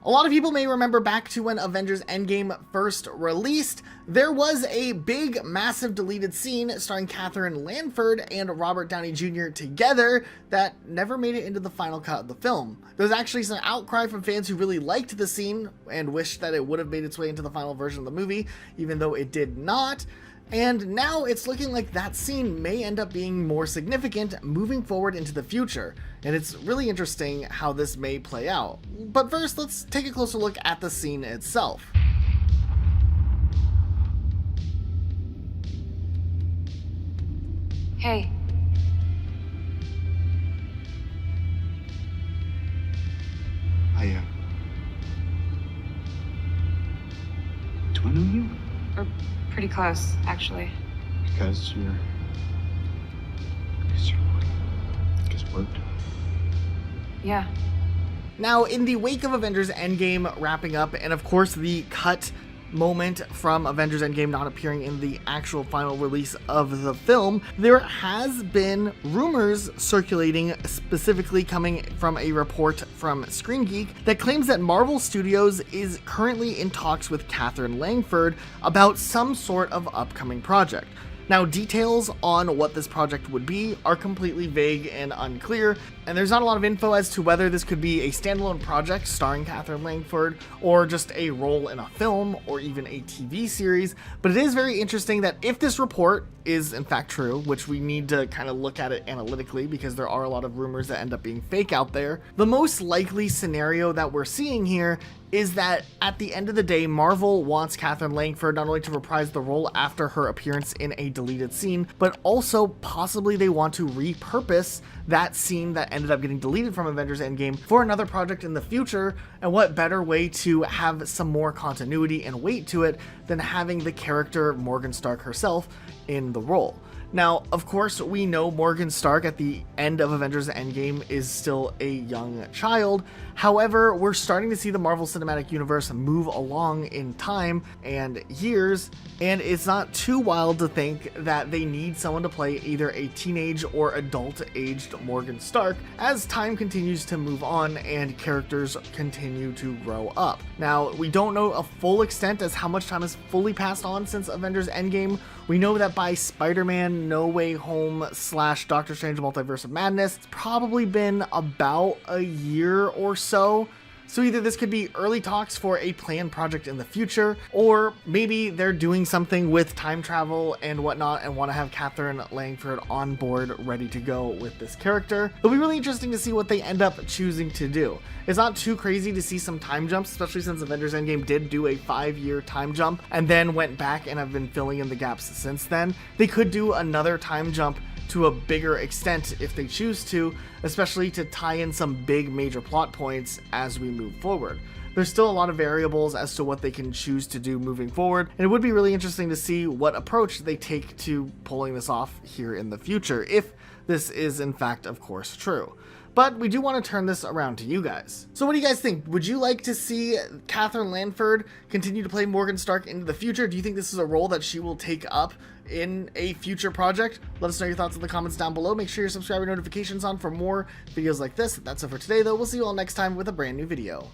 A lot of people may remember back to when Avengers Endgame first released, there was a big, massive deleted scene starring Katherine Langford and Robert Downey Jr. together that never made it into the final cut of the film. There was actually some outcry from fans who really liked the scene and wished that it would have made its way into the final version of the movie, even though it did not. And now it's looking like that scene may end up being more significant moving forward into the future. And it's really interesting how this may play out. But first, let's take a closer look at the scene itself. Hey. Do I know you? We're pretty close, actually. Because you're just worked. Yeah. Now, in the wake of Avengers Endgame wrapping up, and of course the cut moment from Avengers Endgame not appearing in the actual final release of the film, there has been rumors circulating, specifically coming from a report from Screen Geek, that claims that Marvel Studios is currently in talks with Katherine Langford about some sort of upcoming project. Now, details on what this project would be are completely vague and unclear, and there's not a lot of info as to whether this could be a standalone project starring Katherine Langford, or just a role in a film, or even a TV series. But it is very interesting that if this report is in fact true, which we need to kind of look at it analytically because there are a lot of rumors that end up being fake out there, the most likely scenario that we're seeing here is that at the end of the day, Marvel wants Katherine Langford not only to reprise the role after her appearance in a deleted scene, but also possibly they want to repurpose that scene that ended up getting deleted from Avengers Endgame for another project in the future. And what better way to have some more continuity and weight to it than having the character Morgan Stark herself in the role. Now, of course, we know Morgan Stark at the end of Avengers Endgame is still a young child. However, we're starting to see the Marvel Cinematic Universe move along in time and years, and it's not too wild to think that they need someone to play either a teenage or adult-aged Morgan Stark as time continues to move on and characters continue to grow up. Now, we don't know a full extent as how much time has fully passed on since Avengers Endgame. We know that by Spider-Man No Way Home / Doctor Strange Multiverse of Madness, it's probably been about a year or so. So either this could be early talks for a planned project in the future, or maybe they're doing something with time travel and whatnot and want to have Katherine Langford on board ready to go with this character. It'll be really interesting to see what they end up choosing to do. It's not too crazy to see some time jumps, especially since Avengers Endgame did do a 5-year time jump and then went back and have been filling in the gaps since then. They could do another time jump to a bigger extent if they choose to, especially to tie in some big major plot points as we move forward. There's still a lot of variables as to what they can choose to do moving forward, and it would be really interesting to see what approach they take to pulling this off here in the future, if this is in fact, of course, true. But we do want to turn this around to you guys. So what do you guys think? Would you like to see Katherine Langford continue to play Morgan Stark into the future? Do you think this is a role that she will take up in a future project? Let us know your thoughts in the comments down below. Make sure you subscribe your notifications on for more videos like this. That's it for today, though. We'll see you all next time with a brand new video.